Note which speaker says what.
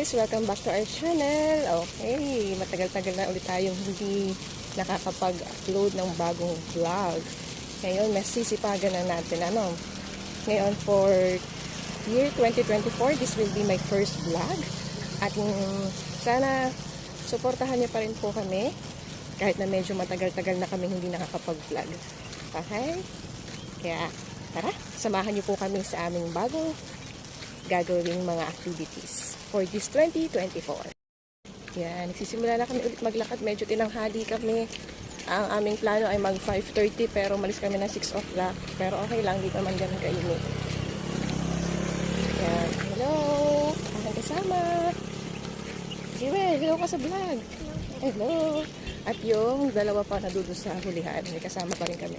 Speaker 1: guys! Welcome back to our channel. Okay, matagal-tagal na ulit tayong hindi nakakapag-upload ng bagong vlog. Ngayon, masisipagan na natin. Ngayon, for year 2024, this will be my first vlog. At sana suportahan niyo pa rin po kami kahit na medyo matagal-tagal na kami hindi nakakapag-vlog. Okay? Kaya, tara, samahan niyo po kami sa aming bagong gagawing mga activities for this 2024. Yan, nagsisimula na kami ulit maglakad. Medyo tinanghali kami. Ang aming plano ay mag 5:30 pero malis kami ng 6 o'clock. Pero okay lang, di naman ganun kainit. Yan, hello! Aking kasama. Jiwel, hello ka sa vlog. Hello! At yung dalawa pa na doon sa hulihan, may kasama pa rin kami.